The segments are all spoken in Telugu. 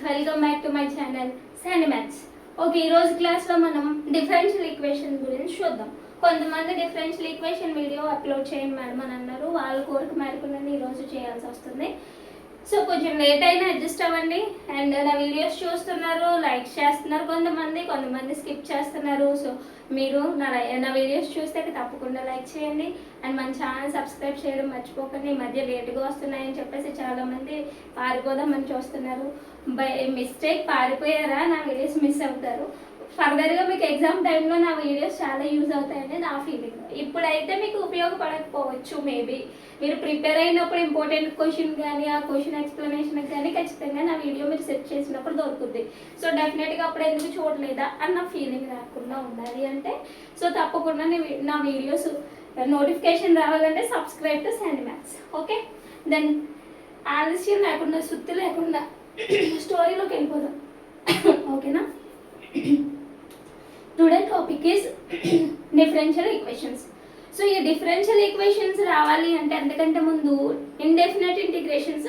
Welcome back to my channel Sandy maths. Okay, ఈరోజు క్లాస్లో మనం డిఫరెన్షియల్ ఈక్వేషన్ గురించి చూద్దాం. కొంతమంది డిఫరెన్షియల్ ఈక్వేషన్ వీడియో అప్లోడ్ చేయండి మేడం అని అన్నారు. వాళ్ళ కోరిక మేరకు నేను ఈరోజు చేయాల్సి వస్తుంది. సో కొంచెం లేట్ అయినా అడ్జస్ట్ అవ్వండి. అండ్ నా వీడియోస్ చూస్తున్నారు, లైక్ చేస్తున్నారు, కొంతమంది స్కిప్ చేస్తున్నారు. సో మీరు నా వీడియోస్ చూస్తే తప్పకుండా లైక్ చేయండి. అండ్ మన ఛానల్ సబ్స్క్రైబ్ చేయడం మర్చిపోకండి. ఈ మధ్య లేట్గా వస్తున్నాయని చెప్పేసి చాలామంది పారిపోదామని చూస్తున్నారు. బై మిస్టేక్ పారిపోయారా నా వీడియోస్ మిస్ అవుతారు. ఫర్దర్గా మీకు ఎగ్జామ్ టైంలో నా వీడియోస్ చాలా యూజ్ అవుతాయని నా ఫీలింగ్. ఇప్పుడైతే మీకు ఉపయోగపడకపోవచ్చు. మేబీ మీరు ప్రిపేర్ అయినప్పుడు ఇంపార్టెంట్ క్వశ్చన్ కానీ ఆ క్వశ్చన్ ఎక్స్ప్లెనేషన్ కానీ ఖచ్చితంగా నా వీడియో మీరు సెర్చ్ చేసినప్పుడు దొరుకుతుంది. సో డెఫినెట్గా అప్పుడు ఎందుకు చూడలేదా అన్న ఫీలింగ్ రాకుండా ఉండాలి అంటే సో తప్పకుండా నా వీడియోస్ నోటిఫికేషన్ రావాలంటే subscribe to Sandy maths. Okay, then ఆలస్యం లేకుండా సుత్తి లేకుండా స్టోరీలోకి వెళ్ళిపోదాం. ఓకేనా? Today topic is differential equations. So ఈ డిఫరెన్షియల్ ఈక్వేషన్స్ రావాలి అంటే అంతకంటే ముందు ఇండెఫినెట్ ఇంటిగ్రేషన్స్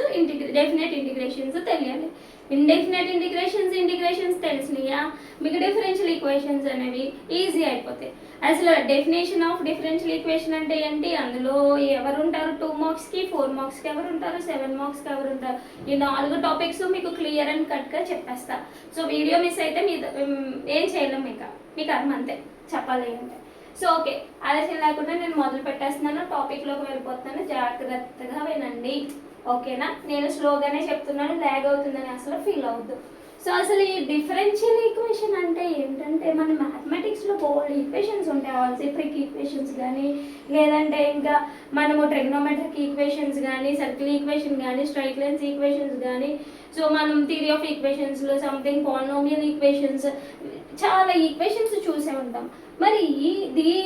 డెఫినెట్ ఇంటిగ్రేషన్స్ తెలియాలి. ఇండెఫినెట్ ఇంటిగ్రేషన్స్ తెలిసినాయా మీకు డిఫరెన్షియల్ ఈక్వేషన్స్ అనేవి ఈజీ అయిపోతాయి. అసలు డెఫినేషన్ ఆఫ్ డిఫరెన్షియల్ ఈక్వేషన్ అంటే ఏంటి, అందులో ఎవరు ఉంటారు, 2 మార్క్స్కి 4 మార్క్స్కి ఎవరు ఉంటారు, 7 మార్క్స్కి ఎవరు ఉంటారు, ఈ 4 టాపిక్స్ మీకు క్లియర్ అండ్ కట్గా చెప్పేస్తా. సో వీడియో మిస్ అయితే ఏం చేయలేం, మీకు అర్థం అంతే చెప్పాలి అంటే. సో ఓకే, ఆలస్యం లేకుండా నేను మొదలు పెట్టేస్తున్నాను, టాపిక్లోకి వెళ్ళిపోతున్నాను. జాగ్రత్తగా వినండి, ఓకేనా? నేను స్లోగానే చెప్తున్నాను, ల్యాగ్ అవుతుందని అసలు ఫీల్ అవ్వద్దు. సో అసలు ఈ డిఫరెన్షియల్ ఈక్వేషన్ అంటే ఏంటంటే మన మ్యాథమెటిక్స్లో బోల్డ్ ఈక్వేషన్స్ ఉంటాయి. ఆల్జీబ్రిక్ ఈక్వేషన్స్ కానీ లేదంటే ఇంకా మనము ట్రిగ్నోమెట్రిక్ ఈక్వేషన్స్ కానీ సర్కిల్ ఈక్వేషన్ కానీ స్ట్రైట్ లైన్స్ ఈక్వేషన్స్ కానీ సో మనం థియరీ ఆఫ్ ఈక్వేషన్స్లో సంథింగ్ పాలినామియల్ ఈక్వేషన్స్ చాలా ఈక్వేషన్స్ చూసే ఉంటాం. మరి ఈ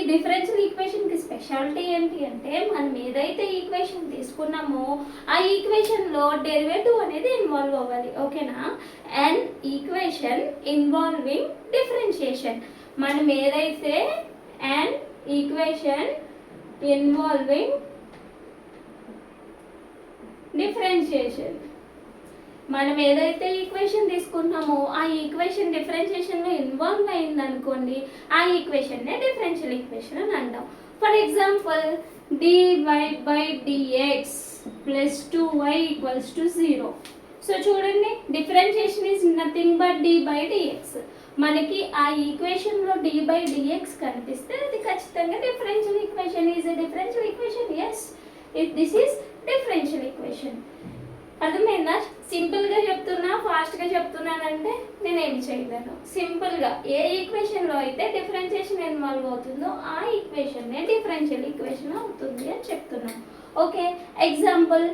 డిఫరెన్షియల్ ఈక్వేషన్కి స్పెషాలిటీ ఏంటి అంటే మనం ఏదైతే ఈక్వేషన్ తీసుకున్నామో ఆ ఈక్వేషన్లో డెరివేటివ్ అనేది ఇన్వాల్వ్ అవ్వాలి. ఓకేనా? And equation involving differentiation. మనం ఏదైతే అండ్ ఈక్వేషన్ ఇన్వాల్వింగ్ డిఫరెన్షియేషన్ మనం ఏదైతే ఈక్వేషన్ తీసుకున్నామో ఆ ఈక్వేషన్ డిఫరెన్షియేషన్లో ఇన్వాల్వ్ అయింది అనుకోండి, ఆ ఈక్వేషన్నే డిఫరెన్షియల్ ఈక్వేషన్ అని అంటాం. For example dy/dx + 2y = 0. So చూడండి, differentiation is nothing but d/dx. మనకి ఆ ఈక్వేషన్లో d/dx కనిపిస్తే అది ఖచ్చితంగా differential equation. Is a differential equation? Yes, this is differential equation. అర్థమైందా? సింపుల్గా చెప్తున్నా, ఫాస్ట్గా చెప్తున్నానంటే నేను ఏం చేయలేను. సింపుల్గా ఏ ఈక్వేషన్లో అయితే డిఫరెన్షియేషన్ ఇన్వాల్వ్ అవుతుందో ఆ ఈక్వేషన్నే డిఫరెన్షియల్ ఈక్వేషన్ అవుతుంది అని చెప్తున్నాను. ఓకే, ఎగ్జాంపుల్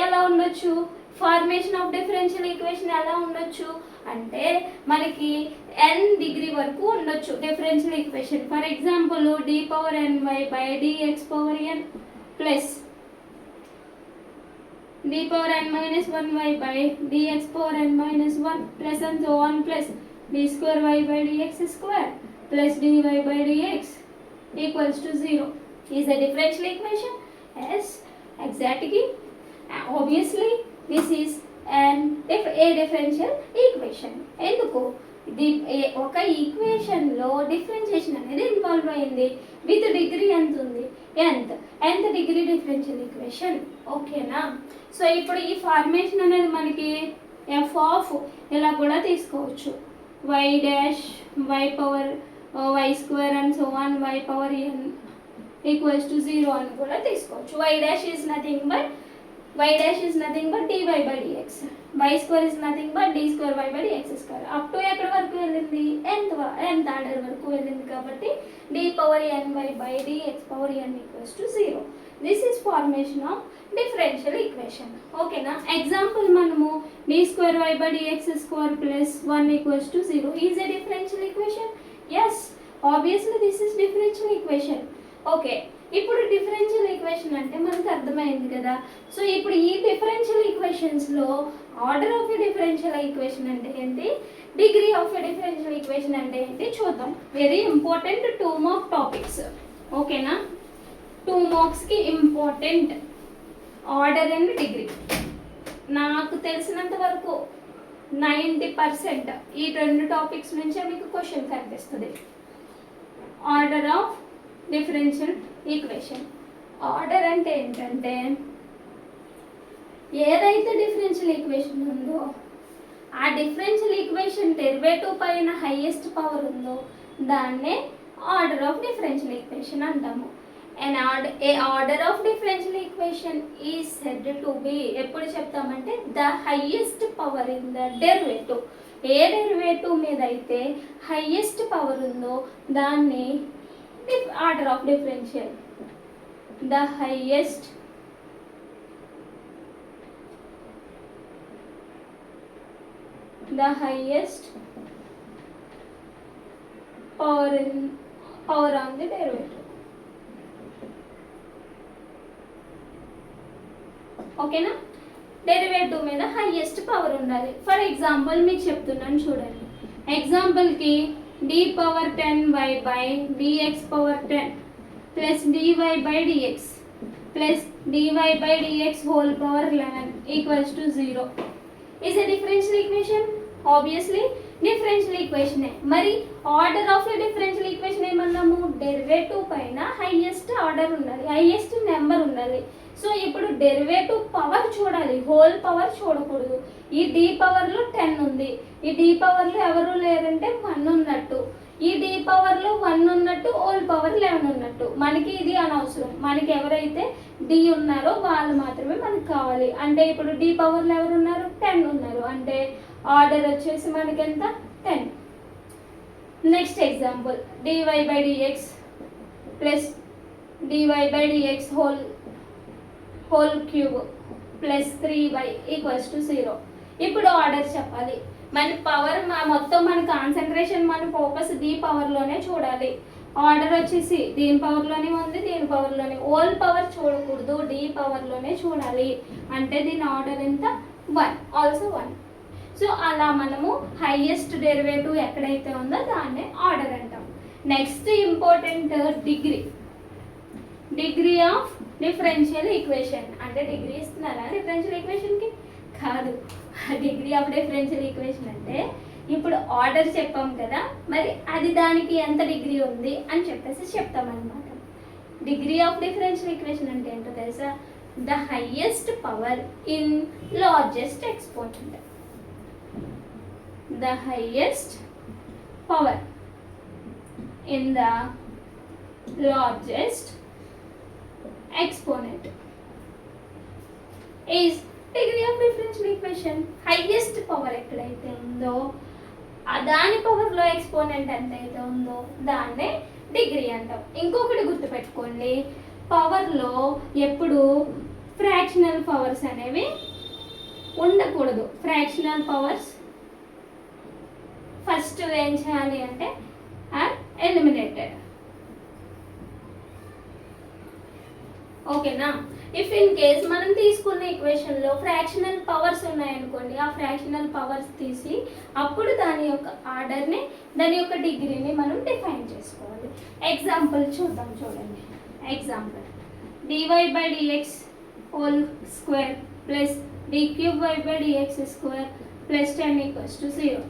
ఎలా ఉండొచ్చు, ఫార్మేషన్ ఆఫ్ డిఫరెన్షియల్ ఈక్వేషన్ ఎలా ఉండొచ్చు అంటే మనకి n డిగ్రీ వరకు ఉండొచ్చు differential equation. For example d/ny/dx/n plus d/n-1y/dx/n-1 plus and so on plus d²y/dx² plus dy/dx = 0 is a differential equation. Yes, exactly. Obviously this is a differential equation. ఎందుకు ఒక ఈక్వేషన్లో డిఫరెన్షియేషన్ అనేది ఇన్వాల్వ్ అయింది. విత్ డిగ్రీ ఎంత ఉంది, ఎంత డిగ్రీ డిఫరెన్షియల్ ఈక్వేషన్. ఓకేనా? సో ఇప్పుడు ఈ ఫార్మేషన్ అనేది మనకి f ఆఫ్ ఇలా కూడా తీసుకోవచ్చు, y'/y² and so on y⁴n = 0 అని కూడా తీసుకోవచ్చు. y' is nothing but dy/dx, y² is nothing but d²y/dx². Up to ఎక్కడి వరకు వెళ్ళింది, nth ఆర్డర్ వరకు వెళ్ళింది కాబట్టి d/ny/dx/n = 0. This is formation of differential equation. ఓకేనా? ఎగ్జాంపుల్ మనము d²y/dx² + 1 = 0 is a differential equation. Yes, obviously this is differential equation. Okay, ఇప్పుడు డిఫరెన్షియల్ ఈక్వేషన్ అంటే మనకు అర్థమైంది కదా. సో ఇప్పుడు ఈ డిఫరెన్షియల్ ఈక్వేషన్స్లో order of a differential equation అంటే ఏంటి, degree of a differential equation అంటే ఏంటి చూద్దాం. Very important 2 mark topics. ఓకేనా? 2 మార్క్స్కి ఇంపార్టెంట్ ఆర్డర్ అండ్ డిగ్రీ. నాకు తెలిసినంత వరకు 90% ఈ 2 టాపిక్స్ నుంచే మీకు క్వశ్చన్ కనిపిస్తుంది. Order of differential equation. Order అంటే ఏంటంటే ఏదైతే డిఫరెన్షియల్ ఈక్వేషన్ ఉందో ఆ డిఫరెన్షియల్ ఈక్వేషన్ డెరివేటివ్ పైన హైయెస్ట్ పవర్ ఉందో దాన్నే ఆర్డర్ ఆఫ్ డిఫరెన్షియల్ ఈక్వేషన్ అంటాము. A order of differential equation is said to be ఎప్పుడు చెప్తామంటే the highest power in the derivative. ఏ డెరివేటివ్ మీద అయితే హైయెస్ట్ పవర్ ఉందో దాన్ని order of differential. The highest power on the derivative. ఓకేనా? డెరివేటివ్ మీద హైయెస్ట్ పవర్ ఉండాలి. ఫర్ ఎగ్జాంపుల్ మీకు చెప్తున్నాను చూడండి. ఎగ్జాంపుల్కి d⁻10y dx power 10 plus dy/dx plus dy/dx whole power 11 equals to 0 is a differential equation. Obviously differential equation. మరి order of a differential equation ఏమన్నాము? డెరివేటివ్ పైన హైయెస్ట్ ఆర్డర్ ఉండాలి, హైయెస్ట్ నెంబర్ ఉండాలి. సో ఇప్పుడు డెరివేటివ్ పవర్ చూడాలి, హోల్ పవర్ చూడకూడదు. ఈ d పవర్లో 10 ఉంది, ఈ d పవర్లో ఎవరు లేరంటే 1 ఉన్నట్టు, ఈ d పవర్లో 1 ఉన్నట్టు, హోల్ పవర్ 11 ఉన్నట్టు. మనకి ఇది అనవసరం. మనకి ఎవరైతే d ఉన్నారో వాళ్ళు మాత్రమే మనకు కావాలి. అంటే ఇప్పుడు d పవర్లో ఎవరు ఉన్నారు? 10 ఉన్నారు. అంటే ఆర్డర్ వచ్చేసి మనకి ఎంత? 10. Next example dy/dx plus dy/dx whole cube plus 3y equals to 0. ఇప్పుడు ఆర్డర్ చెప్పాలి. మన పవర్ మొత్తం మన కాన్సన్ట్రేషన్, మన ఫోకస్ d పవర్లోనే చూడాలి. ఆర్డర్ వచ్చేసి దీని పవర్లోనే ఉంది, దీని పవర్లోనే. హోల్ పవర్ చూడకూడదు, d పవర్లోనే చూడాలి. అంటే దీని ఆర్డర్ ఎంత? 1, ఆల్సో 1. సో అలా మనము హైయెస్ట్ డెరివేటివ్ ఎక్కడైతే ఉందో దాన్నే ఆర్డర్ అంటాం. Next important degree of differential equation. అంటే డిగ్రీ ఇస్తున్నారా డిఫరెన్షియల్ ఈక్వేషన్కి? కాదు. డిగ్రీ ఆఫ్ డిఫరెన్షియల్ ఈక్వేషన్ అంటే ఇప్పుడు ఆర్డర్ చెప్పాం కదా, మరి అది దానికి ఎంత డిగ్రీ ఉంది అని చెప్పేసి చెప్తామన్నమాట. డిగ్రీ ఆఫ్ డిఫరెన్షియల్ ఈక్వేషన్ అంటే ఏంటో తెలుసా? The highest power in largest exponent. The highest power in the largest exponent is degree of differential equation. highest power ఎక్కడైతే ఉందో దాని పవర్లో ఎక్స్పోనెంట్ ఎంత అయితే ఉందో దాన్నే డిగ్రీ అంటాం. ఇంకొకటి గుర్తుపెట్టుకోండి, పవర్లో ఎప్పుడు ఫ్రాక్షనల్ పవర్స్ అనేవి ఉండకూడదు. ఫ్రాక్షనల్ పవర్స్ ఫస్ట్ ఏం చేయాలి అంటే ఆర్ ఎలిమినేటెడ్. ఓకేనా? ఇఫ్ ఇన్ కేస్ మనం తీసుకున్న ఈక్వేషన్లో ఫ్రాక్షనల్ పవర్స్ ఉన్నాయనుకోండి, ఆ ఫ్రాక్షనల్ పవర్స్ తీసి అప్పుడు దాని యొక్క ఆర్డర్ని, దాని యొక్క డిగ్రీని మనం డిఫైన్ చేసుకోవాలి. ఎగ్జాంపుల్ చూద్దాం చూడండి. Example dy/dx whole square plus d³/dx square plus 10 equals to 0.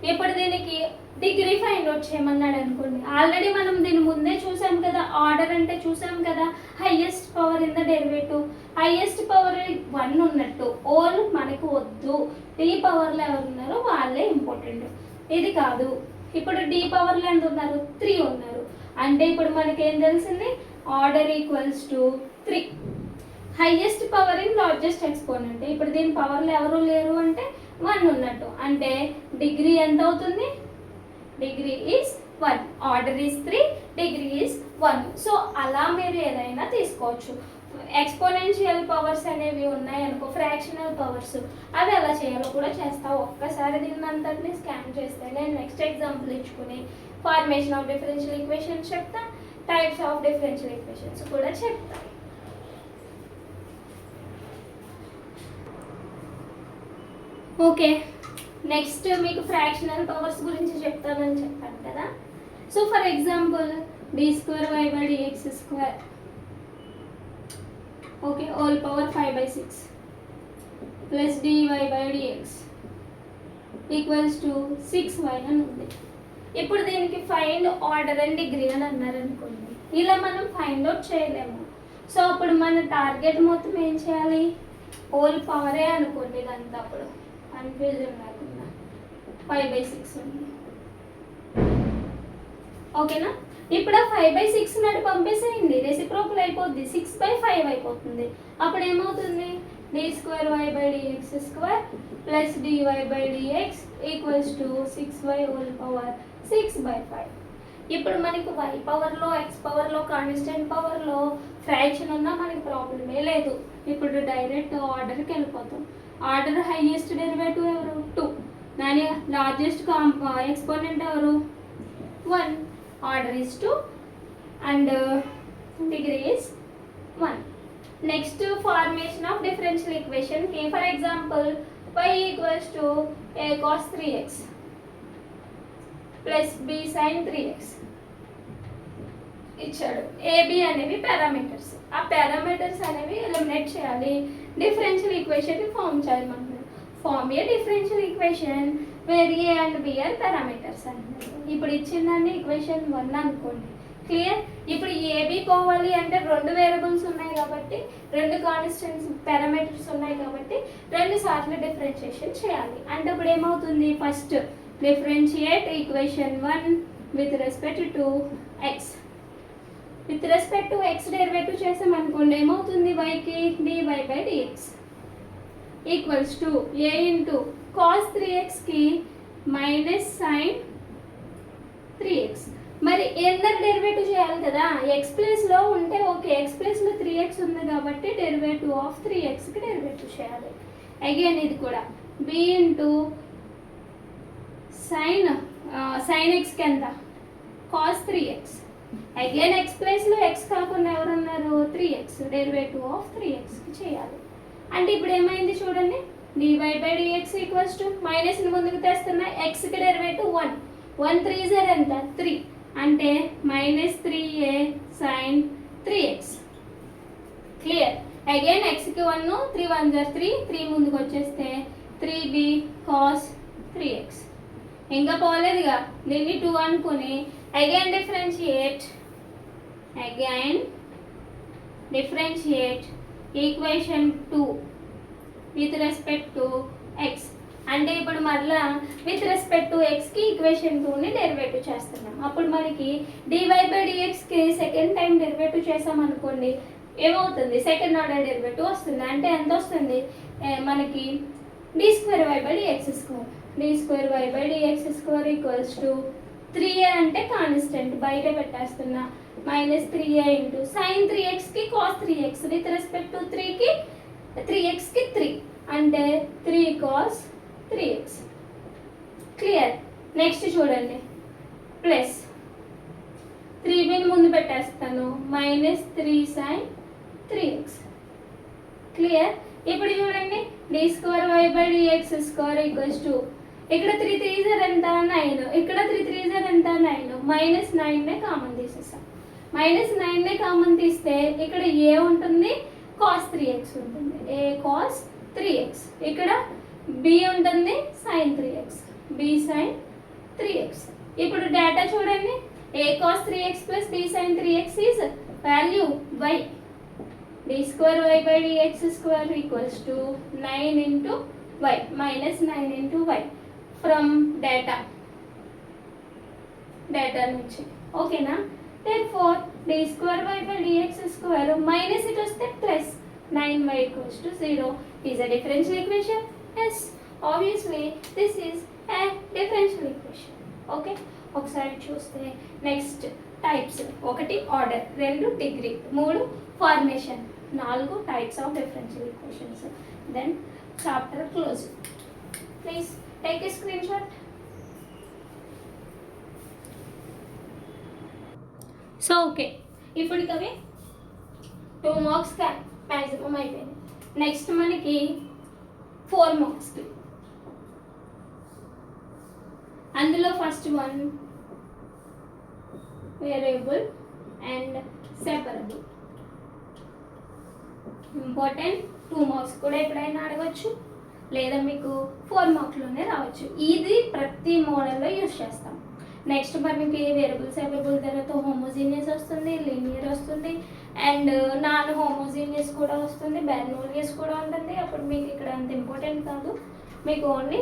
ఇప్పుడు దీనికి డిగ్రీ ఫైండ్ అవుట్ చేయమన్నాడు అనుకోండి. ఆల్రెడీ మనం దీని ముందే చూసాం కదా, ఆర్డర్ అంటే చూసాం కదా. Highest power in the derivative, highest power 1 ఉన్నట్టు, ఓల్ మనకు వద్దు. d పవర్లో ఎవరు ఉన్నారో వాళ్ళే ఇంపార్టెంట్. ఇది కాదు. ఇప్పుడు d పవర్లో ఎంత ఉన్నారు? 3 ఉన్నారు. అంటే ఇప్పుడు మనకి ఏం తెలిసింది? Order equals to 3. Highest power in largest exponent. ఇప్పుడు దీని పవర్లో ఎవరు లేరు అంటే 1 ఉన్నట్టు. అంటే డిగ్రీ ఎంత అవుతుంది? Degree is 1. Order is 3, degree is 1. So అలా మీరు ఏదైనా తీసుకోవచ్చు. ఎక్స్పోనెన్షియల్ పవర్స్ అనేవి ఉన్నాయనుకో, ఫ్రాక్షనల్ పవర్స్, అవి ఎలా చేయాలో కూడా చేస్తా. ఒక్కసారి దీన్ని అంతటిని స్కాన్ చేస్తే నేను నెక్స్ట్ ఎగ్జాంపుల్ ఇచ్చుకుని ఫార్మేషన్ ఆఫ్ డిఫరెన్షియల్ ఈక్వేషన్స్ చెప్తా, టైప్స్ ఆఫ్ డిఫరెన్షియల్ ఈక్వేషన్స్ కూడా చెప్తా. ఓకే, నెక్స్ట్ మీకు ఫ్రాక్షనల్ పవర్స్ గురించి చెప్తానని చెప్పాను కదా. So for example d²y/dx², okay, whole power 5/6 plus dy/dx equals to 6y అని ఉంది. ఇప్పుడు దీనికి ఫైండ్ ఆర్డర్ అండ్ డిగ్రీ అని అన్నారు అనుకోండి, ఇలా మనం ఫైండ్ అవుట్ చేయలేము. సో అప్పుడు మన టార్గెట్ మొత్తం ఏం చేయాలి, హోల్ పవరే అనుకోండి ఇదంతా. అప్పుడు కన్ఫ్యూజన్ లేకుండా 5/6 ఉంది. ఓకేనా? ఇప్పుడు ఆ 5/6 నాటి పంపేసేయండి, రెసిప్రోకల్ అయిపోద్ది, 6/5 అయిపోతుంది. అప్పుడు ఏమవుతుంది, d²y/dx² plus dy/dx equals to 6y whole power 6/5. ఇప్పుడు మనకి y పవర్లో, x పవర్లో, కాన్స్టెంట్ పవర్లో ఫ్రాక్షన్ ఉన్నా మనకి ప్రాబ్లమే లేదు. ఇప్పుడు డైరెక్ట్ ఆర్డర్కి వెళ్ళిపోతాం. ఆర్డర్ హైయెస్ట్ డెరివేటివ్ ఎవరు, 2. దాని లార్జెస్ట్ ఎక్స్పోనెంట్ ఎవరు, 1. Order is 2 and degree is 1. Next, formation of differential equation. For example, y equals to a cos 3x plus b sin 3x ఇచ్చాడు. ab అనేవి పారామీటర్స్. ఆ పారామీటర్స్ అనేవి ఎలిమినేట్ చేయాలి, డిఫరెన్షియల్ ఈక్వేషన్ ని ఫామ్ చేయమంటున్నాడు. Form a differential equation where a and b are parameters అంటున్నాడు. ఇప్పుడు ఇచ్చిందండి ఈక్వేషన్ 1 అనుకోండి, క్లియర్. ఇప్పుడు ఏబి పోవాలి అంటే 2 వేరియబుల్స్ ఉన్నాయి కాబట్టి, 2 కాన్స్టెంట్స్ పారామీటర్స్ ఉన్నాయి కాబట్టి 2 సార్లు డిఫరెన్షియేషన్ చేయాలి. అంటే ఇప్పుడు ఏమవుతుంది, first differentiate equation 1 with respect to x. With respect to x derivative చేసామనుకోండి, ఏమవుతుంది, yకి dy/dx equals to a into cos 3xకి మైనస్ sin 3x. మరి ఎన్నర్ డెరివేటివ్ చేయాలి కదా, ఎక్స్ ప్లేస్లో ఉంటే ఓకే, ఎక్స్ ప్లేస్లో 3x ఉంది కాబట్టి డెరివేటివ్ ఆఫ్ 3xకి డెరివేటివ్ చేయాలి. అగైన్ ఇది కూడా b ఇంటూ sin xకి ఎంత, cos 3x. అగైన్ ఎక్స్ ప్లేస్లో x కాకుండా ఎవరున్నారు, 3x, డెరివేటివ్ ఆఫ్ 3xకి చేయాలి. అంటే ఇప్పుడు ఏమైంది చూడండి, dy/dx ఈక్వల్స్ టు మైనస్ని ముందుకు తెస్తున్నా, xకి డెరివేటివ్ 1, 1 3 0 ఎంత, 3, అంటే -3a sin 3x. Clear. Again xకి 1, 3 1 3, 3 ముందుకు వచ్చేస్తే 3b cos 3x. ఇంకా పోలేదుగా, దీన్ని 2 అనుకుని again differentiate equation 2 with respect to x. అంటే ఇప్పుడు మళ్ళా విత్ రెస్పెక్ట్ టు ఎక్స్కి ఈక్వేషన్ 2ని డెరివేటివ్ చేస్తున్నాం. అప్పుడు మనకి dy/dxకి సెకండ్ టైం డెరివేటివ్ చేసామనుకోండి, ఏమవుతుంది, సెకండ్ ఆర్డర్ డెరివేటివ్ వస్తుంది. అంటే ఎంత వస్తుంది మనకి, d²y/dx². d²y/dx² equals to 3a అంటే కాన్స్టెంట్ బయట పెట్టేస్తున్నా, -3a ఇంటూ sin 3xకి cos 3x with respect to 3xకి 3, అంటే 3 cos 3x. క్లియర్. నెక్స్ట్ చూడండి, ప్లస్ 3bని ముందు పెట్టేస్తాను, -3 sin 3x. క్లియర్. ఇప్పుడు చూడండి, d²y/dx² ఈక్వల్స్ టు, ఇక్కడ 3 3 0 ఎంత, 9, ఇక్కడ 3 3 0 ఎంత, 9, -9నే కామన్ తీసేస్తాం. -9నే కామన్ తీస్తే ఇక్కడ a ఉంటుంది, cos 3x ఉంటుంది, a cos 3x. ఇక్కడ b ఉంటుంది, sin 3x, b sin 3x. ఇప్పుడు డేటా చూడండి, a cos 3x plus b sin 3x is value y. d²y/dx² equals to 9 into y, -9 into y from data నుంచి. ఓకేనా? therefore d²y/dx² మైనస్ ఇటు వస్తే plus 9y equals to 0 is a differential equation. Yes, obviously this is a differential equation. Okay, ఒకసారి చూస్తే next types, 1 order, 2 degree, 3 formation, 4 types of differential equations. Then chapter close. Please take a screenshot. So okay, ఇప్పటికవి 2 మార్క్స్ మ్యాక్సిమం అయిపోయింది. నెక్స్ట్ మనకి 4 మార్క్స్కి. అందులో first one variable and separable. Important, 2 marks కూడా ఎప్పుడైనా అడగచ్చు. లేదా మీకు 4 మార్క్లోనే రావచ్చు. ఇది ప్రతి మోడల్లో యూజ్ చేస్తాం. నెక్స్ట్ మనకి వేరియబుల్ సెపరబుల్ తర్వాత హోమోజీనియస్ వస్తుంది, లీనియర్ వస్తుంది, అండ్ నాన్ హోమోజీనియస్ కూడా వస్తుంది, బెర్నోలియస్ కూడా ఉంటుంది. అప్పుడు మీకు ఇక్కడ అంత ఇంపార్టెంట్ కాదు, మీకు only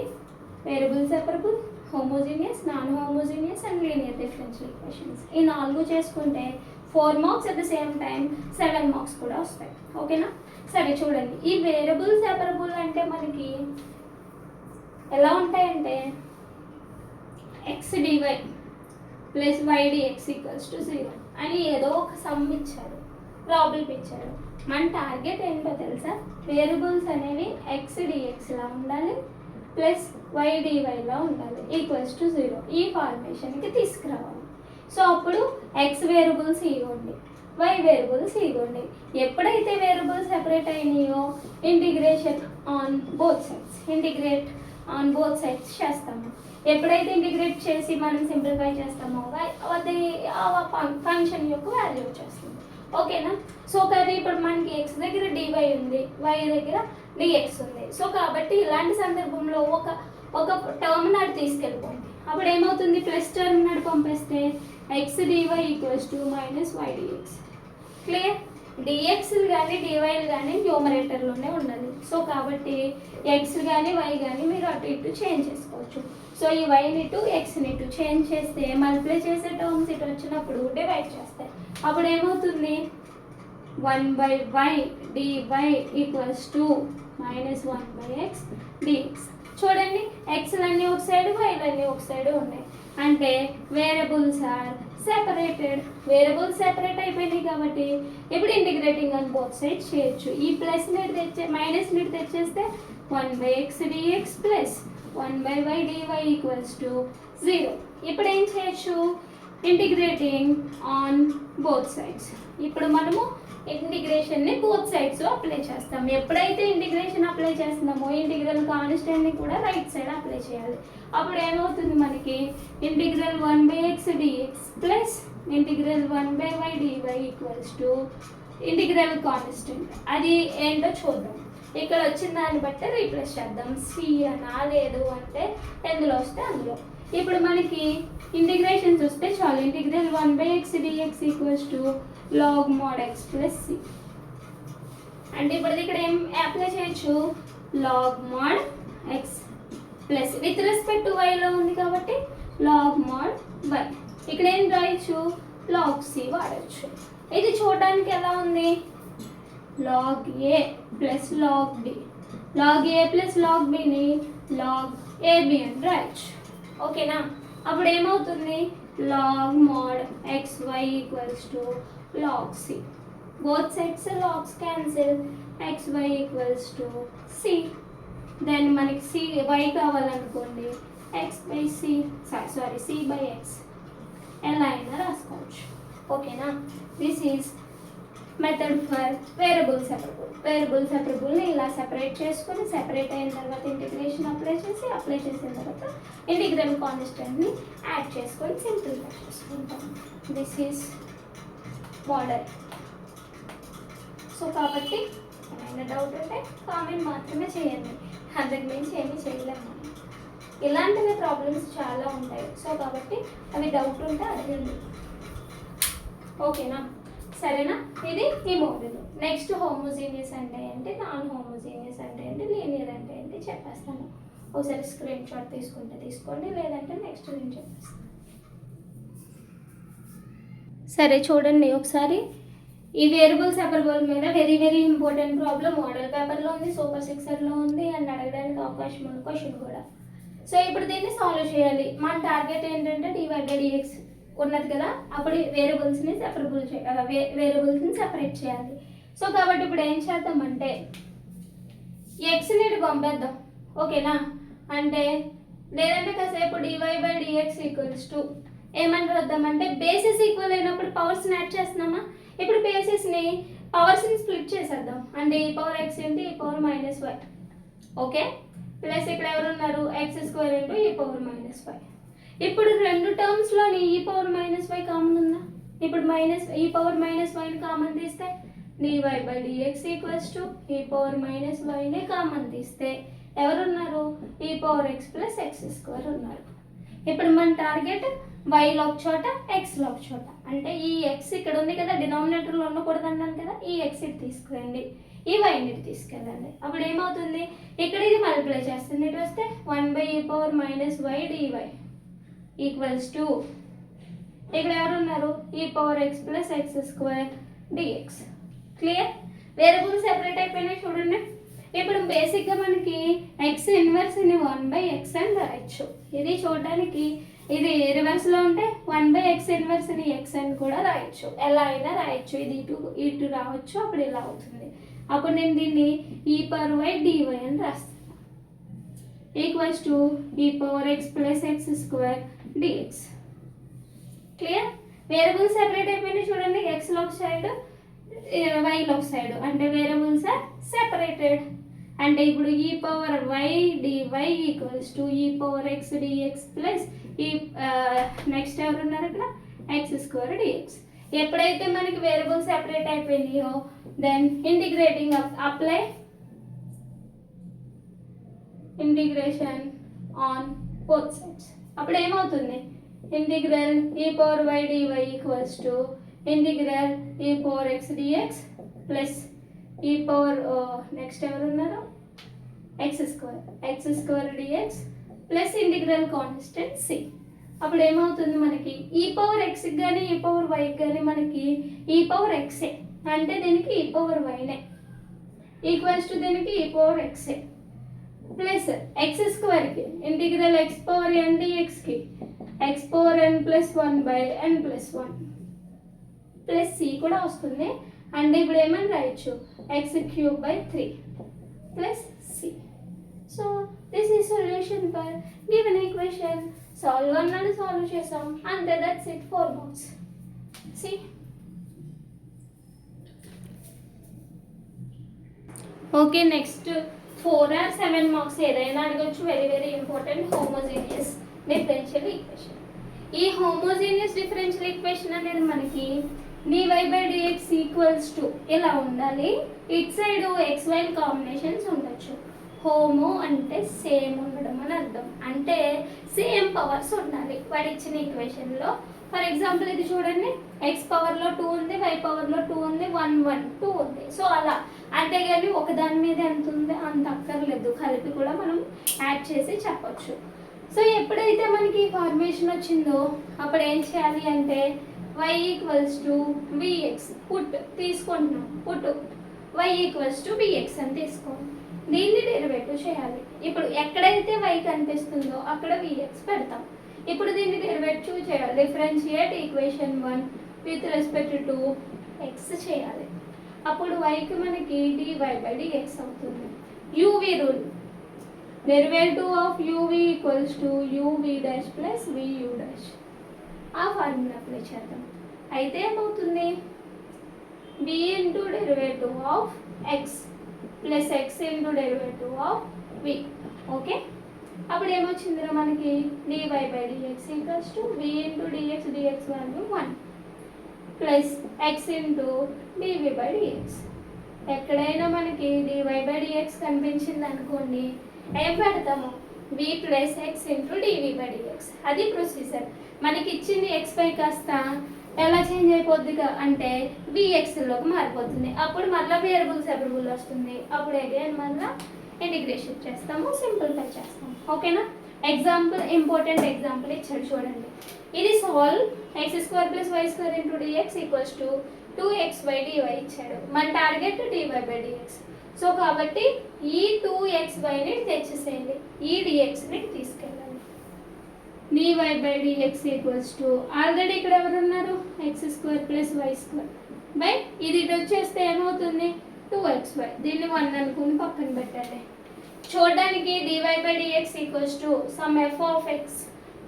variable separable, homogeneous, non homogeneous and linear differential equations. ఈ 4 చేసుకుంటే 4 marks at the same time 7 marks కూడా వస్తాయి. ఓకేనా? సరే చూడండి, ఈ వేరియబుల్ సెపరబుల్ అంటే మనకి ఎలా ఉంటాయంటే x dy plus y dx equals to 0 అని ఏదో ఒక సమ్ ఇచ్చారు, ప్రాబ్లం ఇచ్చారు. మన టార్గెట్ ఏంటో తెలుసా? వేరియబుల్స్ అనేవి x dx లా ఉండాలి ప్లస్ y dy లా ఉండాలి ఈక్వల్స్ టు 0. ఈ ఫార్మేషన్కి తీసుకురావాలి. సో అప్పుడు x వేరియబుల్స్ ఇవ్వండి, y వేరియబుల్స్ ఇవ్వండి. ఎప్పుడైతే వేరియబుల్స్ సెపరేట్ అయినాయో ఇంటిగ్రేషన్ ఆన్ బోత్ సైడ్స్ చేస్తాము. ఎప్పుడైతే ఇంటిగ్రేట్ చేసి మనం సింప్లిఫై చేస్తామో అది ఆ ఫంక్షన్ యొక్క వాల్యూ వచ్చేస్తుంది. ఓకేనా? సో కానీ ఇప్పుడు మనకి x దగ్గర dy ఉంది, y దగ్గర dx ఉంది. సో కాబట్టి ఇలాంటి సందర్భంలో ఒక టర్మ్ నాడు తీసుకెళ్ళిపోండి. అప్పుడు ఏమవుతుంది? ప్లస్ టర్మ్ నాడు పంపిస్తే x dy equals to minus y dx. Clear? డిఎక్స్లు కానీ డివైలు కానీ న్యూమరేటర్లోనే ఉండాలి. సో కాబట్టి ఎక్స్ కానీ వై కానీ మీరు అటు ఇటు చేంజ్ చేసుకోవచ్చు. సో ఈ వైని ఇటు ఎక్స్ని ఇటు చేంజ్ చేస్తే మల్టిప్లై చేసే టర్మ్స్ ఇటు వచ్చినప్పుడు డివైడ్ చేస్తాయి. అప్పుడు ఏమవుతుంది? 1/y dy equals to minus 1/x dx. చూడండి, ఎక్స్లన్నీ ఒక సైడ్, వైలన్నీ ఒక సైడ్ ఉన్నాయి. అంటే variables are separated. Variables separate అయిపోయినాయి కాబట్టి ఇప్పుడు ఇంటిగ్రేటింగ్ ఆన్ బోత్ సైడ్స్ చేయొచ్చు. ఈ ప్లస్ నీటి మైనస్ నీటి తెచ్చేస్తే 1/x dx plus 1/y dy equals to 0. ఇప్పుడు ఏం చేయొచ్చు? Integrating on both sides. ఇప్పుడు మనము ఇంటిగ్రేషన్ని బోత్ సైడ్స్ అప్లై చేస్తాం. ఎప్పుడైతే ఇంటిగ్రేషన్ అప్లై చేస్తున్నామో ఇంటిగ్రల్ కాన్స్టెంట్ని కూడా రైట్ సైడ్ అప్లై చేయాలి. అప్పుడు ఏమవుతుంది? మనకి integral 1/x dx plus integral 1/y dy equals to integral constant. అది ఏంటో చూద్దాం. ఇక్కడ వచ్చిన దాన్ని బట్టి రీప్లేస్ చేద్దాం. సి అనా లేదు అంటే ఎందులో వస్తే అందులో. ఇప్పుడు మనకి ఇంటిగ్రేషన్స్ వస్తే చాలు. Integral 1/x dx equals to log mod x plus c. అంటే ఇప్పుడు ఇక్కడ ఏం అప్లై చేయొచ్చు? log mod x plus with respect to వైలో ఉంది కాబట్టి log mod y. ఇక్కడ ఏం రాయొచ్చు? log c వాడచ్చు. ఇది చూడడానికి ఎలా ఉంది? log a plus log b. log a plus log bని log ab అని రాయొచ్చు. ఓకేనా? అప్పుడు ఏమవుతుంది? log mod xy equals to log c. both sides logs cancel, xy equals to c. Then మనకి c y కావాలనుకోండి c బై x ఎలా అయినా రాసుకోవచ్చు. ఓకేనా? This is method for variable separable. Variable సెపరబుల్ని ఇలా సెపరేట్ చేసుకొని సెపరేట్ అయిన తర్వాత ఇంటిగ్రేషన్ అప్లై చేసిన తర్వాత ఇంటిగ్రల్ కాన్స్టెంట్ని యాడ్ చేసుకొని సింప్లిఫై చేసుకుంటాం. This is model. సో కాబట్టి ఏమైనా డౌట్ ఉంటే కామెంట్ మాత్రమే చేయండి, అంతకు మించి ఏమీ చేయలేము. ఇలాంటివి ప్రాబ్లమ్స్ చాలా ఉంటాయి. సో కాబట్టి అవి డౌట్ ఉంటే అడగండి. ఓకేనా? సరేనా? ఇది ఈ మోడల్. నెక్స్ట్ హోమోజీనియస్ అంటే ఏంటి, నాన్ హోమోజీనియస్ అంటే ఏంటి, లీనియర్ అంటే ఏంటి చెప్పేస్తాను. ఒకసారి స్క్రీన్ షాట్ తీసుకుంటే తీసుకోండి, లేదంటే నెక్స్ట్ నేను చెప్పేస్తాను. సరే చూడండి ఒకసారి. ఈ వేరియబుల్ సెపరబుల్ మీద very very important problem model పేపర్లో ఉంది, సూపర్ సిక్సర్లో ఉంది, అండ్ అడగడానికి అవకాశం ఉంది క్వశ్చన్ కూడా. సో ఇప్పుడు దీన్ని సాల్వ్ చేయాలి. మన టార్గెట్ ఏంటంటే dx ఉన్నది కదా, అప్పుడు వేరియబుల్స్ని వేరియబుల్స్ని సెపరేట్ చేయాలి. సో కాబట్టి ఇప్పుడు ఏం చేద్దామంటే ఎక్స్ని పంపేద్దాం. ఓకేనా? అంటే లేదంటే కాసేపు dy/dx ఈక్వల్స్ టు ఏమని రాద్దామంటే బేసిస్ ఈక్వల్ అయినప్పుడు పవర్స్ని యాడ్ చేస్తున్నామా? ఇప్పుడు బేసిస్ని పవర్స్ని స్ప్లిట్ చేసేద్దాం. అంటే e⁻x into e⁻y. Okay? Plus ఇక్కడ ఎవరు ఉన్నారు? x² into e⁻y. ఇప్పుడు రెండు టర్మ్స్లోని e⁻y కామన్ ఉందా? ఇప్పుడు e⁻y కామన్ తీస్తే dy/dx equals to e⁻y common తీస్తే ఎవరున్నారు? E power x plus x square ఉన్నారు. ఇప్పుడు మన టార్గెట్ వైలో ఒక చోట ఎక్స్లో ఒక చోట, అంటే ఈ ఎక్స్ ఇక్కడ ఉంది కదా, డినామినేటర్లో ఉండకూడదు అన్నాను కదా, ఈ ఎక్స్ ఇటు తీసుకురండి, ఈ వైని ఇటు తీసుకెళ్ళండి. అప్పుడు ఏమవుతుంది, ఇక్కడ ఇది మల్టిప్లై చేస్తుంది, ఇటు వస్తే 1/e⁻−y dy ఈక్వల్స్ టు ఇక్కడ ఎవరున్నారు? E power x plus x square dx. Clear? Variable separate అయిపోయినాయి చూడండి. ఇప్పుడు బేసిక్గా మనకి ఎక్స్ ఇన్వర్స్ని 1/x అని రాయొచ్చు. ఇది చూడడానికి ఇది రివర్స్లో ఉంటే 1/x ఇన్వర్స్ని ఎక్స్ అని కూడా రాయొచ్చు, ఎలా అయినా రాయొచ్చు. ఇది ఇటు రావచ్చు, అప్పుడు ఇలా అవుతుంది. అప్పుడు నేను దీన్ని e⁻y dy అని రాస్తాను, equals to e power x plus x square dx. Clear? Variable separate అయిపోయినాయి చూడండి, ఎక్స్లో ఒక సైడ్ వైలో ఒక సైడ్, అంటే వేరియబుల్స్ ఆర్ సెపరేటెడ్. అంటే ఇప్పుడు e power y dy equals to e power x dx plus e next ఎవరున్నారు ఇక్కడ ఎక్స్ స్క్వేర్ డిఎక్స్. ఎప్పుడైతే మనకి వేరియబుల్ సెపరేట్ అయిపోయినాయో then integrating apply integration on both sides. అప్పుడు ఏమవుతుంది, integral e power y dy equals to integral e power x dx plus e power next ఎవరు ఉన్నారు x square dx plus integral constant c. అప్పుడు ఏమవుతుంది మనకి ఈ పవర్ ఎక్స్కి కానీ ఈ పవర్ వైకి కానీ మనకి ఈ పవర్ ఎక్సే, అంటే దీనికి ఈ పవర్ వైనే ఈక్వల్స్ టు దీనికి ఈ పవర్ ఎక్సే ప్లస్ ఎక్స్ స్క్వేర్కి ఇంటిగ్రల్ ఎక్స్ పవర్ ఎన్ డిఎక్స్కి x power n plus 1/n+1 plus c కూడా వస్తుంది. అంటే ఇప్పుడు ఏమని రాయొచ్చు, x³/3 plus c. So this is solution for given equation. Solve అన్నాడు, సాల్వ్ చేసాం, అంతే. That's it, 4 marks. C okay, next 4 or 7 marks ఏదైనా అడగచ్చు. Very very important, homogeneous differential equation. ఈ హోమోజీనియస్ డిఫరెన్షియల్ ఈక్వేషన్ అనేది మనకి dy/dx ఈక్వల్స్ టు ఇలా ఉండాలి. ఇట్ సైడ్ xy కాంబినేషన్స్ ఉండొచ్చు. హోమో అంటే సేమ్ ఉండడం అని అర్థం, అంటే సేమ్ పవర్స్ ఉండాలి వాడు ఇచ్చిన ఈక్వేషన్లో. ఫర్ ఎగ్జాంపుల్ ఇది చూడండి, ఎక్స్ పవర్లో 2 ఉంది, వై పవర్లో 2 ఉంది, 1 1 2 ఉంది. సో అలా, అంతేగాని ఒకదాని మీద ఎంత ఉంది అంత అక్కర్లేదు, కలిపి కూడా మనం యాడ్ చేసి చెప్పచ్చు. సో ఎప్పుడైతే మనకి ఫార్మేషన్ వచ్చిందో అప్పుడు ఏం చేయాలి అంటే y equals to vx put తీసుకుంటున్నాం, put y equals to vx అని తీసుకోండి. దీన్ని డెరివేటివ్ చేయాలి. ఇప్పుడు ఎక్కడైతే y కనిపిస్తుందో అక్కడ vx పెడతాం. ఇప్పుడు దీన్ని డెరివేటివ్ చేయాలి, differentiate equation 1 with respect to x చేయాలి. అప్పుడు yకి మనకి dy/dx అవుతుంది. uv rule, derivative of uv equals to uv' plus vu'. ఆ ఫార్ములా అప్లై చేద్దాం. అయితే ఏమవుతుంది, v into derivative of X plus x into derivative of v. Okay, అప్పుడు ఏమొచ్చిందిరా మనకి dy/dx equals to v into dx value 1 plus x into dv/dx. ఎక్కడైనా మనకి dy/dx కనిపించింది అనుకోండి, ఏం పెడతాము, v plus x into dv/dx. అది ప్రొసీజర్. మనకి ఇచ్చింది xపై కాస్త ఎలా చేంజ్ అయిపోద్దిగా అంటే vxలోకి మారిపోతుంది. అప్పుడు మళ్ళీ వేరియబుల్ సెపరబుల్ వస్తుంది. అప్పుడు అగైన్ మళ్ళీ ఇంటిగ్రేషన్ చేస్తాము, సింప్లిఫై చేస్తాము. ఓకేనా? ఎగ్జాంపుల్, ఇంపార్టెంట్ ఎగ్జాంపుల్ ఇచ్చాడు చూడండి. ఇది solve x² + y² × dx equals to 2xy/dy ఇచ్చాడు. మన టార్గెట్ dy/dx. సో కాబట్టి ఈ 2xyని తెచ్చేసేయండి, ఈ dxని తీసుకెళ్ళాలి. dy/dx ఈక్వల్స్ టు ఆల్రెడీ ఇక్కడ ఎవరు ఉన్నారు, x² + y² బై ఇది ఇటు వచ్చేస్తే ఏమవుతుంది 2xy. దీన్ని 1 అనుకుని పక్కన పెట్టాలి. చూడడానికి dy/dx equals to some f(x)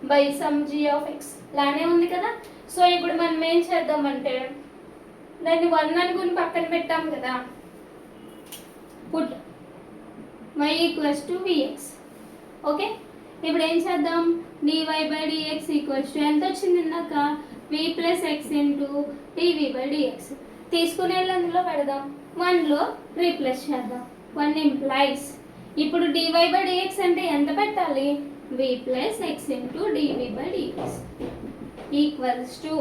by some g(x) లానే ఉంది కదా. సో ఇప్పుడు మనం ఏం చేద్దామంటే దాన్ని 1 అనుకుని పక్కన పెట్టాం కదా, put y equals to vx. Okay, ఇప్పుడు ఏం చేద్దాం, dy/dx ఈక్వల్స్ టు ఎంత వచ్చింది ఇందాక, v plus x into dv/dx. తీసుకునే అందులో పెడదాం, 1లో రీప్లేస్ చేద్దాం. 1 ఇంప్లైస్ ఇప్పుడు dy బై dx అంటే ఎంత పెట్టాలి? v plus x into dv by dx equals to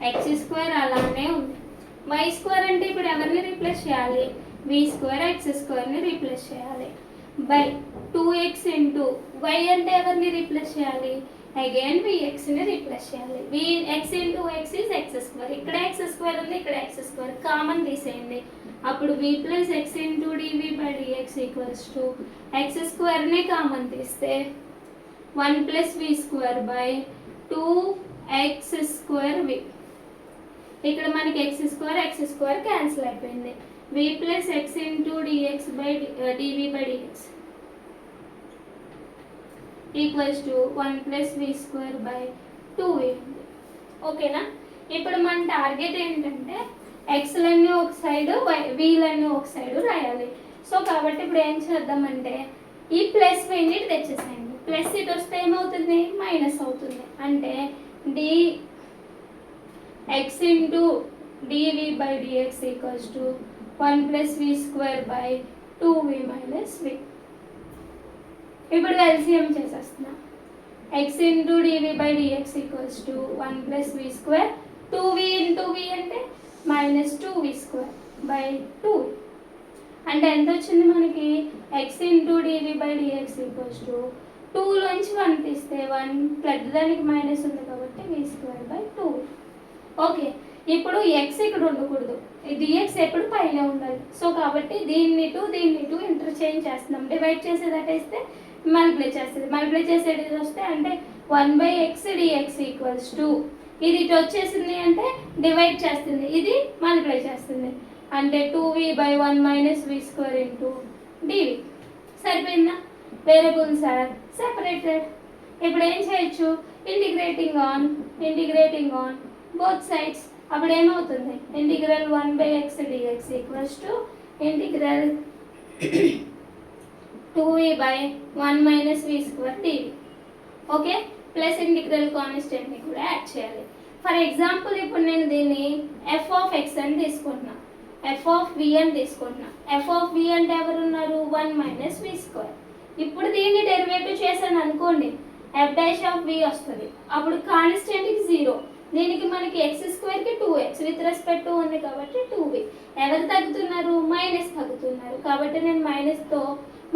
x square అలానే ఉంది. వై స్క్వేర్ అంటే ఇప్పుడు ఎవరిని రీప్లేస్ చేయాలి? వి స్క్వేర్ ఎక్స్ స్క్వేర్ని రీప్లేస్ చేయాలి బై 2x ఇంటూ వై అంటే ఎవరిని రీప్లేస్ చేయాలి? అగైన్ vxని రీప్లేస్ చేయాలి. vx into x is x square. ఇక్కడ ఎక్స్ స్క్వేర్ ఉంది, ఇక్కడ ఎక్స్ స్క్వేర్ కామన్ తీసేయండి. అప్పుడు v plus x into dv by dx equals to x స్క్వేర్ని కామన్ తీస్తే 1 plus v square by 2x square v. ఇక్కడ మనకి ఎక్స్ స్క్వేర్ క్యాన్సిల్ అయిపోయింది. v plus x into dx by dv by dx equals to 1 plus v square by 2v ఉంది. ఓకేనా? ఇప్పుడు మన టార్గెట్ ఏంటంటే ఎక్స్లన్నీ ఒక సైడు వీలన్నీ ఒక సైడు రాయాలి. సో కాబట్టి ఇప్పుడు ఏం చేద్దామంటే ఈ ప్లస్ వీని తెచ్చేసేయండి. ప్లస్ ఇటు వస్తే ఏమవుతుంది? మైనస్ అవుతుంది. అంటే d x into dv by dx equals to 1 plus v square by 2v minus v. ఇప్పుడు ఎల్సిఎం చేసేస్తున్నా. X into dv by dx equals to 1 plus v square 2v into v అంటే మైనస్ 2v స్క్వేర్ బై 2. అంటే ఎంత వచ్చింది మనకి? X into dv by dx equals to 2లోంచి 1 తీస్తే 1 పెద్దదానికి మైనస్ ఉంది కాబట్టి వి స్క్వేర్ బై 2. ఓకే, ఇప్పుడు ఎక్స్ ఇక్కడ ఉండకూడదు, dx ఎప్పుడు పైన ఉండాలి. సో కాబట్టి దీన్ని టూ ఇంటర్చేంజ్ చేస్తున్నాం. డివైడ్ చేసేదటేస్తే మల్టిప్లై చేస్తుంది. మల్టిప్లై చేసేది వస్తే అంటే 1/x dx ఈక్వల్స్ టు ఇది ఇటు వచ్చేసింది అంటే డివైడ్ చేస్తుంది, ఇది మల్టిప్లై చేస్తుంది. అంటే 2v by 1 minus v square into dv. సరిపోయిందా? Variables are separated. ఇప్పుడు ఏం చేయొచ్చు? Integrating on both sides. అప్పుడు ఏమవుతుంది? Integral 1/x dx equals to integral 2v by 1 minus v square dv. Okay, plus integral కాన్స్టెంట్ని కూడా యాడ్ చేయాలి. ఫర్ ఎగ్జాంపుల్ ఇప్పుడు నేను దీన్ని ఎఫ్ ఆఫ్ ఎక్స్ అని తీసుకుంటున్నా, ఎఫ్ ఆఫ్ వి అని తీసుకుంటున్నా. ఎఫ్ ఆఫ్ వి అంటే ఎవరు ఉన్నారు? 1 మైనస్ వి స్క్వేర్. ఇప్పుడు దీన్ని డెరివేటివ్ చేశాను అనుకోండి, ఎఫ్ డాష్ ఆఫ్ వి వస్తుంది. అప్పుడు కాన్స్టెంట్కి 0, దీనికి మనకి ఎక్స్ స్క్వేర్కి 2x విత్ రెస్పెక్ట్ టు ఉంది కాబట్టి 2v. ఎవరు తగ్గుతున్నారు? మైనస్ తగ్గుతున్నారు. కాబట్టి నేను మైనస్తో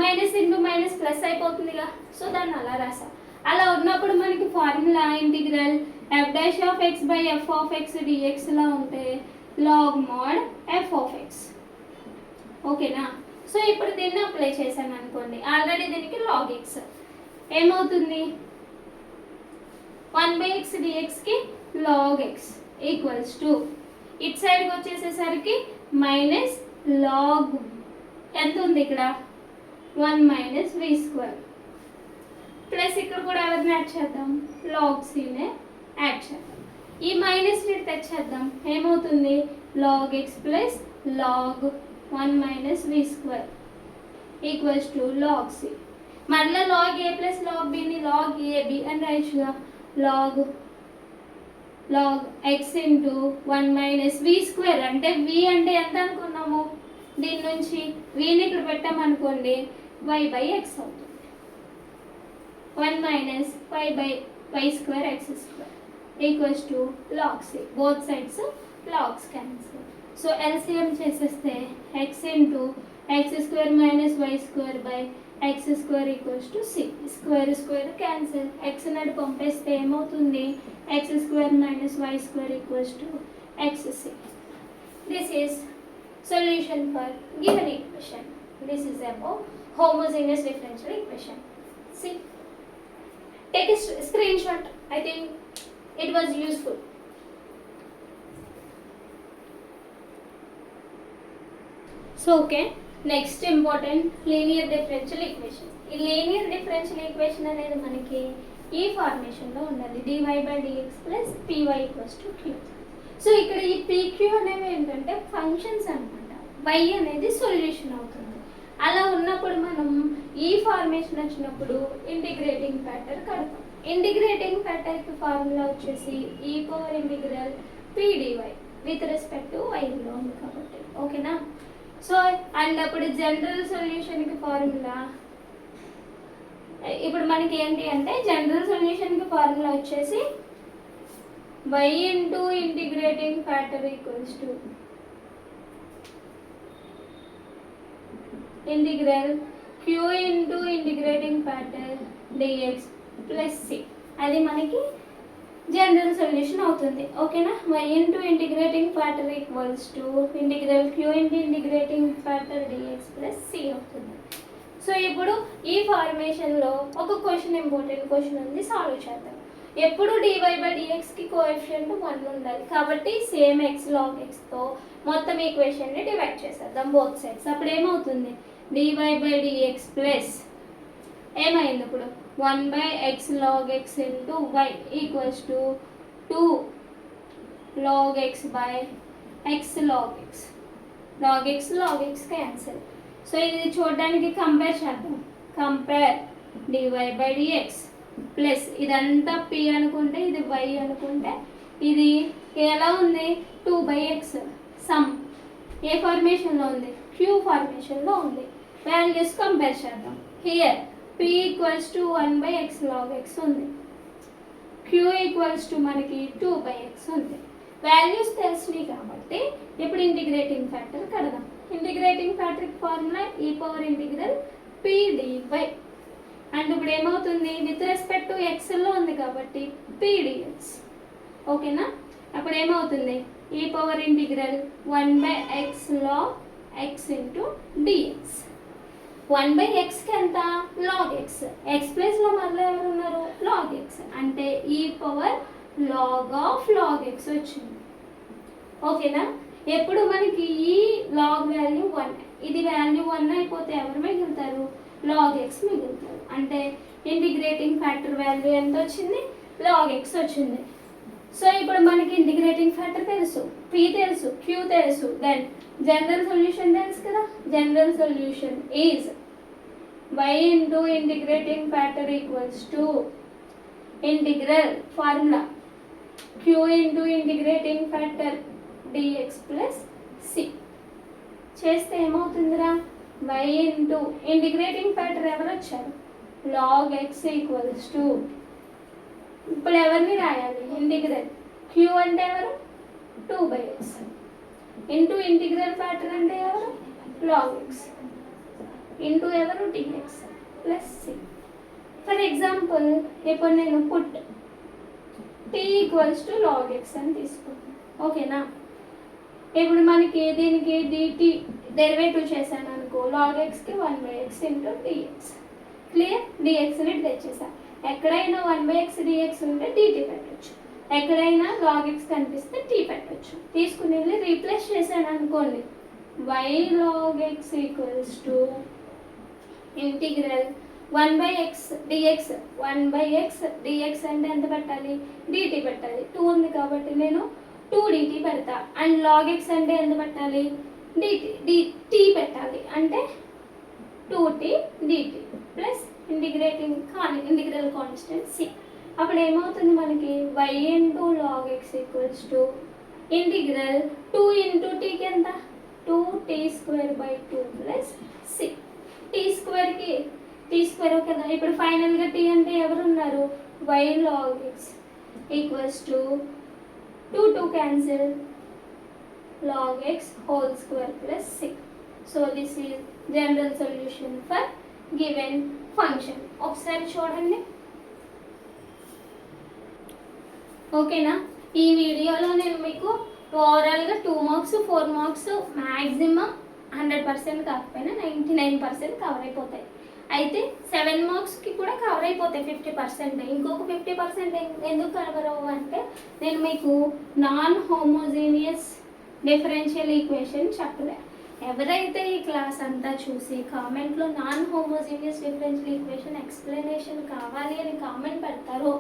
మైనస్ ఇంటూ మైనస్ ప్లస్ అయిపోతుందిగా. సో దాన్ని అలా రాసా. అలా ఉన్నప్పుడు మనకి formula integral f dash of x by f of x డిఎక్స్లా ఉంటే log mod f of x. ఓకేనా? సో ఇప్పుడు దీన్ని అప్లై చేశాను అనుకోండి, ఆల్రెడీ దీనికి లాగ్ ఎక్స్ ఏమవుతుంది? 1/x dxకి log x equals to it సైడ్కి వచ్చేసేసరికి మైనస్ లాగ్ ఎంత ఉంది ఇక్కడ? 1 మైనస్ వి స్క్వేర్ ప్లస్ ఇక్కడ కూడా ఎవరిని యాడ్ చేద్దాం? లాగ్ సినే యాడ్ చేద్దాం. ఈ మైనస్ ని తెచ్చేద్దాం. ఏమవుతుంది? Log x plus log 1 minus v square equals to log c. మళ్ళీ లాగ్ ఏ ప్లస్ లాగ్ బిని లాగ్ ఏబి అని రాయొచ్చుగా. Log x into 1 minus v square అంటే వి అంటే ఎంత అనుకున్నాము? దీని నుంచి విని ఇక్కడ పెట్టామనుకోండి, వై బై ఎక్స్ అవుతుంది. 1 minus y square x square equals to log c. Both sides logs cancel. So LCM చేసేస్తే x into x square minus y square by x square equals to c. Square cancel. X నాడు పంపేస్తే ఏమవుతుంది? X square minus y square equals to x c. This is solution for given equation. This is about homogeneous differential equation. See, take a screenshot. I think it was useful. So okay, next important linear differential equation. ఈ linear differential equation అనేది మనకి ఈ ఫార్మేషన్ లో ఉండాలి. dy by dx plus py equals to q. So ఇక్కడ ఈ pq అనేవి ఏంటంటే ఫంక్షన్స్ అన్నమాట. y అనేది సొల్యూషన్ అవుతుంది. అలా ఉన్నప్పుడు మనం ఈ ఫార్మేషన్ వచ్చినప్పుడు ఇంటిగ్రేటింగ్ ఫ్యాక్టర్ కడతాం. ఇంటిగ్రేటింగ్ ఫ్యాక్టర్కి ఫార్ములా వచ్చేసి e power integral pdy with respect to వైలో ఉంది కాబట్టి. ఓకేనా? సో అండ్ అప్పుడు జనరల్ సొల్యూషన్కి ఫార్ములా ఇప్పుడు మనకి ఏంటి అంటే జనరల్ సొల్యూషన్కి ఫార్ములా వచ్చేసి y into integrating factor equals to integral q into integrating factor dx plus c. అది మనకి జనరల్ సొల్యూషన్ అవుతుంది. ఓకేనా? y into integrating factor equals to integral q into integrating factor dx plus c అవుతుంది. సో ఇప్పుడు ఈ ఫార్మేషన్లో ఒక క్వశ్చన్, ఇంపార్టెంట్ క్వశ్చన్ ఉంది, సాల్వ్ చేద్దాం. ఎప్పుడు dy/dxకి కోఎఫిషియంట్ 1 ఉండాలి కాబట్టి సేమ్ x log xతో మొత్తం ఈక్వేషన్ని డివైడ్ చేసేద్దాం బోత్ సైడ్స్. అప్పుడు ఏమవుతుంది? dy/dx ప్లస్ ఏమైంది ఇప్పుడు 1/x log x into y equals to 2 log x by x log x. log x cancel. So ఇది చూడడానికి కంపేర్ చేద్దాం. కంపేర్ dy/dx ప్లస్ ఇదంతా p అనుకుంటే ఇది y అనుకుంటే ఇది ఎలా ఉంది? 2/x సమ్ ఏ ఫార్మేషన్లో ఉంది? q ఫార్మేషన్లో ఉంది. వాల్యూస్ కంపేర్ చేద్దాం. Here p equals to 1/x log x ఉంది, q ఈక్వల్స్ టు మనకి 2/x ఉంది. వాల్యూస్ తెలిసినాయి కాబట్టి ఇప్పుడు ఇంటిగ్రేటింగ్ ఫ్యాక్టర్ కడదాం. Integrating factor formula e power integral p dy. And ఇప్పుడు ఏమవుతుంది? విత్ రెస్పెక్ట్ టు ఎక్స్లో ఉంది కాబట్టి p dx. ఓకేనా? అప్పుడు ఏమవుతుంది? e power integral 1/x log x into dx. 1/xకి ఎంత? log x. x ప్లేస్లో మళ్ళీ ఎవరు ఉన్నారు? log x. అంటే e power log of log x వచ్చింది. ఓకేనా? ఎప్పుడు మనకి ఈ లాగ్ వాల్యూ 1, ఇది వాల్యూ 1 అయిపోతే ఎవరు మిగులుతారు? log x మిగులుతారు. అంటే ఇంటిగ్రేటింగ్ ఫ్యాక్టర్ వాల్యూ ఎంత వచ్చింది? log x వచ్చింది. సో ఇప్పుడు మనకి ఇంటిగ్రేటింగ్ ఫ్యాక్టర్ తెలుసు, p తెలుసు, q తెలుసు. దెన్ జనరల్ సొల్యూషన్ తెలుసు కదా. General solution is y into integrating factor equals to integral formula q into integrating factor dx plus c. చేస్తే ఏమవుతుందిరా? y ఇంటూ ఇంటిగ్రేటింగ్ ఫ్యాక్టర్ ఎవరు వచ్చారు? log x ఈక్వల్స్ టు, ఇప్పుడు ఎవరిని రాయాలి? ఇంటిగ్రల్ q అంటే ఎవరు? 2/x ఇంటూ ఇంటిగ్రల్ ఫ్యాక్టర్ అంటే ఎవరు? log x ఇంటూ ఎవరు? dx plus c. For example ఇప్పుడు నేను put t equals to log x అని తీసుకుంటాను. ఓకేనా? ఇప్పుడు మనకి దీనికి dt డెరివేటివ్ చేశాను అనుకో, log xకి 1/x ఇంటూ dx. క్లియర్? dxని తెచ్చేసా. ఎక్కడైనా 1/x dx ఉంటే dt పెట్టచ్చు, ఎక్కడైనా log x కనిపిస్తే t పెట్టచ్చు. తీసుకుని వెళ్ళి రీప్లేస్ చేశాను అనుకోండి, y log x equals to integral 1/x dx. 1/x dx అంటే ఎంత పెట్టాలి? dt పెట్టాలి. 2 ఉంది కాబట్టి నేను 2 dt పెడతా. అండ్ log x అంటే ఎంత పెట్టాలి? dt పెట్టాలి. అంటే 2t dt plus integral constant c. అప్పుడు ఏమవుతుంది మనకి? y into log x equals to integral 2 into tకి ఎంత? 2t²/2 plus c. t²కి t² కదా. ఇప్పుడు ఫైనల్గా t అంటే ఎవరు ఉన్నారు? y log x equals to 2 cancel log x whole square plus 6. So this is general solution for given function. ఒకసారి చూడండి. ఓకేనా? ఈ వీడియోలో నేను మీకు ఓవరాల్గా 2 మార్క్స్ 4 మార్క్స్ మ్యాక్సిమం 100% కాకపోయినా 99% కవర్ అయిపోతాయి. అయితే 7 మార్క్స్కి కూడా కవర్ అయిపోతాయి 50%. ఇంకొక 50% ఎందుకు కవర్ అవ్వంటే నేను మీకు నాన్ హోమోజీనియస్ డిఫరెన్షియల్ ఈక్వేషన్ చెప్పలే. ఎవరైతే ఈ క్లాస్ అంతా చూసి కామెంట్లో non homogeneous differential equation explanation కావాలి అని కామెంట్ పెడతారో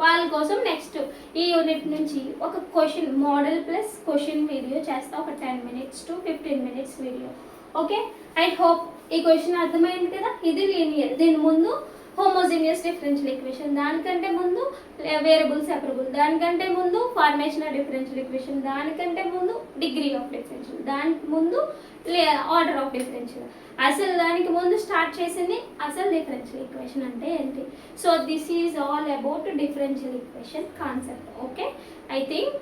వాళ్ళ కోసం నెక్స్ట్ ఈ యూనిట్ నుంచి ఒక question model plus question video చేస్తా, ఒక 10 minutes to 15 minutes video. Okay, I hope ఈ క్వశ్చన్ అర్థమైంది కదా. ఇది లీనియర్, దీని ముందు హోమోజీనియస్ డిఫరెన్షియల్ ఈక్వేషన్, దానికంటే ముందు వేరియబుల్ సెపరబుల్, దానికంటే ముందు ఫార్మేషన్ ఆఫ్ డిఫరెన్షియల్ ఈక్వేషన్, దానికంటే ముందు డిగ్రీ ఆఫ్ డిఫరెన్షియల్, దానికి ముందు ఆర్డర్ ఆఫ్ డిఫరెన్షియల్. అసలు దానికి ముందు స్టార్ట్ చేసింది అసలు డిఫరెన్షియల్ ఈక్వేషన్ అంటే ఏంటి. So this is all about differential equation concept. Okay, I think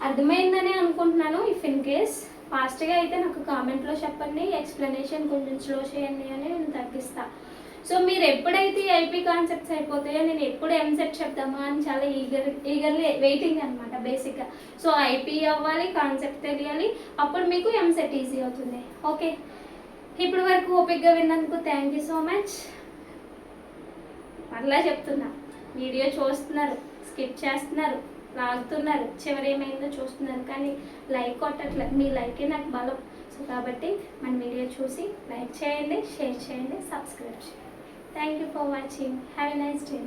అర్థమైందని అనుకుంటున్నాను. ఇఫ్ ఇన్ కేస్ ఫాస్ట్గా అయితే నాకు కామెంట్లో చెప్పండి, ఎక్స్ప్లెనేషన్ కొంచెం స్లో చేయండి అని నేను తగ్గిస్తా. సో మీరు ఎప్పుడైతే ఐపీ కాన్సెప్ట్స్ అయిపోతాయో నేను ఎప్పుడు ఎంసెట్ చెప్తామా అని చాలా ఈగర్లీ వెయిటింగ్ అనమాట బేసిక్గా. సో ఐపీ అవ్వాలి, కాన్సెప్ట్ తెలియాలి, అప్పుడు మీకు ఎంసెట్ ఈజీ అవుతుంది. ఓకే, ఇప్పటి వరకు ఓపిక్గా విన్నందుకు థ్యాంక్ యూ సో మచ్. మరలా చెప్తున్నా, వీడియో చూస్తున్నారు, స్కిప్ చేస్తున్నారు, లాగుతున్నారు, చివరి ఏమైందో చూస్తున్నారు, కానీ లైక్ కొట్టట్లేదు. మీ లైకే నాకు బలం. సో కాబట్టి మన వీడియో చూసి లైక్ చేయండి, షేర్ చేయండి, సబ్స్క్రైబ్ చేయండి. Thank you for watching. Have a nice day.